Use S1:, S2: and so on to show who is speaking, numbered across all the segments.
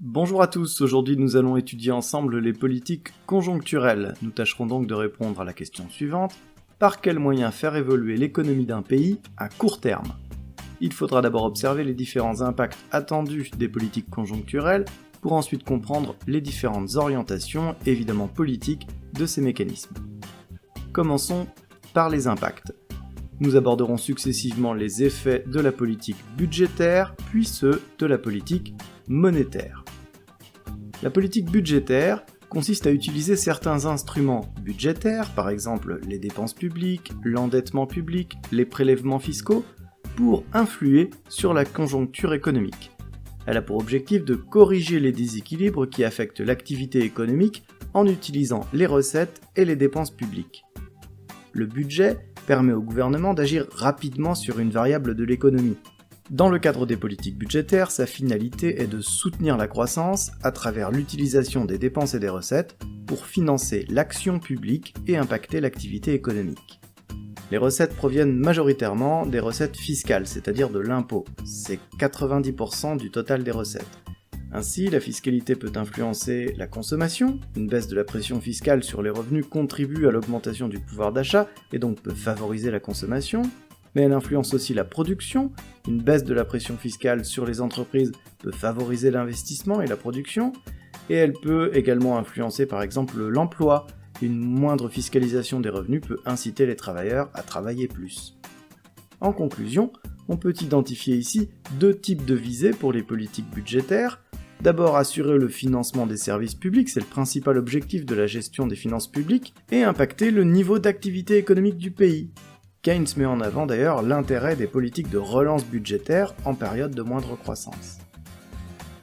S1: Bonjour à tous, aujourd'hui nous allons étudier ensemble les politiques conjoncturelles. Nous tâcherons donc de répondre à la question suivante. Par quels moyens faire évoluer l'économie d'un pays à court terme? Il faudra d'abord observer les différents impacts attendus des politiques conjoncturelles pour ensuite comprendre les différentes orientations, évidemment politiques, de ces mécanismes. Commençons par les impacts. Nous aborderons successivement les effets de la politique budgétaire, puis ceux de la politique monétaire. La politique budgétaire consiste à utiliser certains instruments budgétaires, par exemple les dépenses publiques, l'endettement public, les prélèvements fiscaux, pour influer sur la conjoncture économique. Elle a pour objectif de corriger les déséquilibres qui affectent l'activité économique en utilisant les recettes et les dépenses publiques. Le budget permet au gouvernement d'agir rapidement sur une variable de l'économie. Dans le cadre des politiques budgétaires, sa finalité est de soutenir la croissance à travers l'utilisation des dépenses et des recettes pour financer l'action publique et impacter l'activité économique. Les recettes proviennent majoritairement des recettes fiscales, c'est-à-dire de l'impôt. C'est 90% du total des recettes. Ainsi, la fiscalité peut influencer la consommation, une baisse de la pression fiscale sur les revenus contribue à l'augmentation du pouvoir d'achat et donc peut favoriser la consommation, mais elle influence aussi la production, une baisse de la pression fiscale sur les entreprises peut favoriser l'investissement et la production, et elle peut également influencer par exemple l'emploi, une moindre fiscalisation des revenus peut inciter les travailleurs à travailler plus. En conclusion, on peut identifier ici deux types de visées pour les politiques budgétaires. D'abord assurer le financement des services publics, c'est le principal objectif de la gestion des finances publiques, et impacter le niveau d'activité économique du pays. Keynes met en avant d'ailleurs l'intérêt des politiques de relance budgétaire en période de moindre croissance.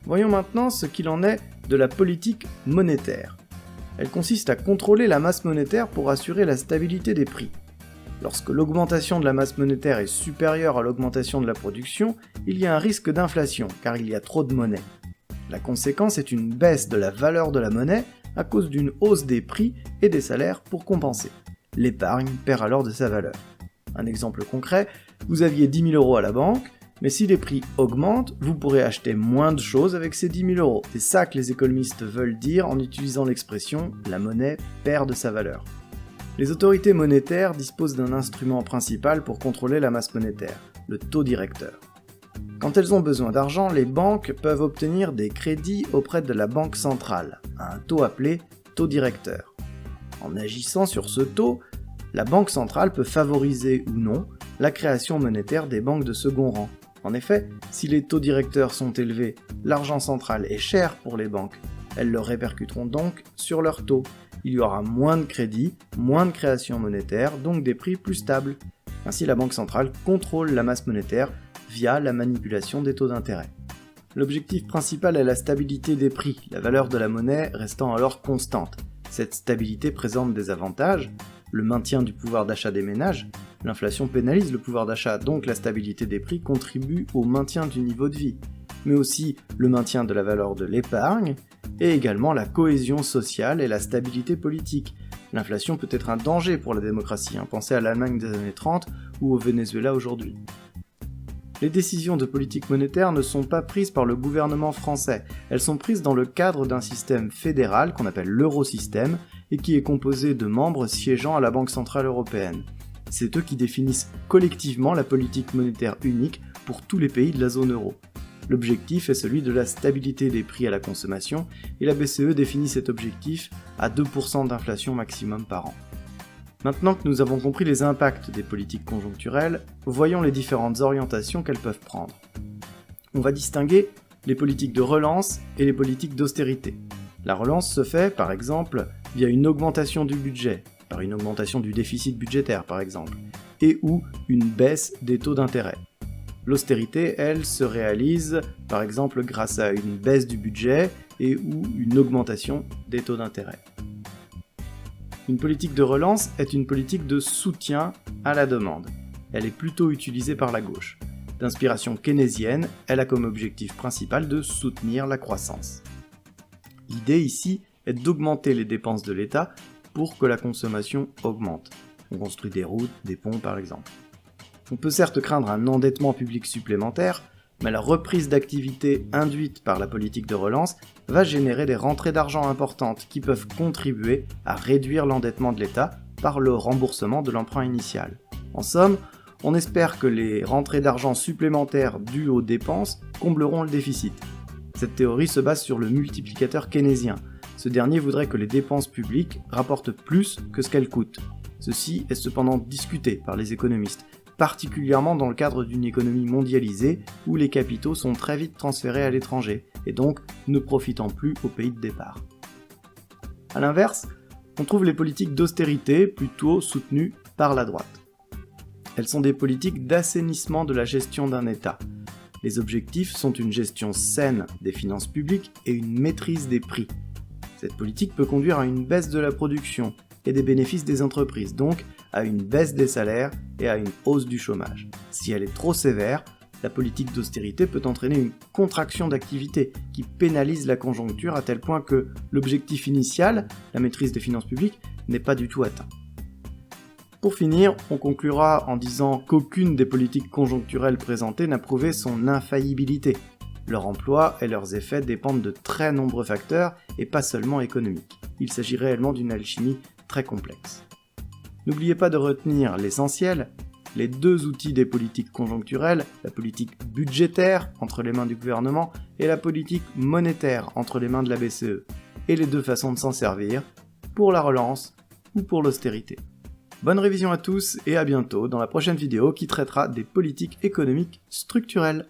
S1: Voyons maintenant ce qu'il en est de la politique monétaire. Elle consiste à contrôler la masse monétaire pour assurer la stabilité des prix. Lorsque l'augmentation de la masse monétaire est supérieure à l'augmentation de la production, il y a un risque d'inflation, car il y a trop de monnaie. La conséquence est une baisse de la valeur de la monnaie à cause d'une hausse des prix et des salaires pour compenser. L'épargne perd alors de sa valeur. Un exemple concret, vous aviez 10 000 € à la banque, mais si les prix augmentent, vous pourrez acheter moins de choses avec ces 10 000 €. C'est ça que les économistes veulent dire en utilisant l'expression « la monnaie perd de sa valeur ». Les autorités monétaires disposent d'un instrument principal pour contrôler la masse monétaire, le taux directeur. Quand elles ont besoin d'argent, les banques peuvent obtenir des crédits auprès de la banque centrale, à un taux appelé taux directeur. En agissant sur ce taux, la banque centrale peut favoriser ou non la création monétaire des banques de second rang. En effet, si les taux directeurs sont élevés, l'argent central est cher pour les banques. Elles le répercuteront donc sur leur taux. Il y aura moins de crédits, moins de création monétaire, donc des prix plus stables. Ainsi, la banque centrale contrôle la masse monétaire via la manipulation des taux d'intérêt. L'objectif principal est la stabilité des prix, la valeur de la monnaie restant alors constante. Cette stabilité présente des avantages, le maintien du pouvoir d'achat des ménages, l'inflation pénalise le pouvoir d'achat, donc la stabilité des prix contribue au maintien du niveau de vie, mais aussi le maintien de la valeur de l'épargne, et également la cohésion sociale et la stabilité politique. L'inflation peut être un danger pour la démocratie, pensez à l'Allemagne des années 30 ou au Venezuela aujourd'hui. Les décisions de politique monétaire ne sont pas prises par le gouvernement français, elles sont prises dans le cadre d'un système fédéral qu'on appelle l'eurosystème et qui est composé de membres siégeant à la Banque Centrale Européenne. C'est eux qui définissent collectivement la politique monétaire unique pour tous les pays de la zone euro. L'objectif est celui de la stabilité des prix à la consommation et la BCE définit cet objectif à 2% d'inflation maximum par an. Maintenant que nous avons compris les impacts des politiques conjoncturelles, voyons les différentes orientations qu'elles peuvent prendre. On va distinguer les politiques de relance et les politiques d'austérité. La relance se fait, par exemple, via une augmentation du budget, par une augmentation du déficit budgétaire par exemple, et ou une baisse des taux d'intérêt. L'austérité, elle, se réalise par exemple grâce à une baisse du budget et ou une augmentation des taux d'intérêt. Une politique de relance est une politique de soutien à la demande. Elle est plutôt utilisée par la gauche. D'inspiration keynésienne, elle a comme objectif principal de soutenir la croissance. L'idée ici est d'augmenter les dépenses de l'État pour que la consommation augmente. On construit des routes, des ponts par exemple. On peut certes craindre un endettement public supplémentaire, mais la reprise d'activité induite par la politique de relance va générer des rentrées d'argent importantes qui peuvent contribuer à réduire l'endettement de l'État par le remboursement de l'emprunt initial. En somme, on espère que les rentrées d'argent supplémentaires dues aux dépenses combleront le déficit. Cette théorie se base sur le multiplicateur keynésien. Ce dernier voudrait que les dépenses publiques rapportent plus que ce qu'elles coûtent. Ceci est cependant discuté par les économistes, particulièrement dans le cadre d'une économie mondialisée où les capitaux sont très vite transférés à l'étranger, et donc ne profitant plus au pays de départ. A l'inverse, on trouve les politiques d'austérité plutôt soutenues par la droite. Elles sont des politiques d'assainissement de la gestion d'un État. Les objectifs sont une gestion saine des finances publiques et une maîtrise des prix. Cette politique peut conduire à une baisse de la production et des bénéfices des entreprises, donc à une baisse des salaires et à une hausse du chômage. Si elle est trop sévère, la politique d'austérité peut entraîner une contraction d'activité qui pénalise la conjoncture à tel point que l'objectif initial, la maîtrise des finances publiques, n'est pas du tout atteint. Pour finir, on conclura en disant qu'aucune des politiques conjoncturelles présentées n'a prouvé son infaillibilité. Leur emploi et leurs effets dépendent de très nombreux facteurs et pas seulement économiques. Il s'agit réellement d'une alchimie très complexe. N'oubliez pas de retenir l'essentiel, les deux outils des politiques conjoncturelles, la politique budgétaire entre les mains du gouvernement et la politique monétaire entre les mains de la BCE, et les deux façons de s'en servir, pour la relance ou pour l'austérité. Bonne révision à tous et à bientôt dans la prochaine vidéo qui traitera des politiques économiques structurelles.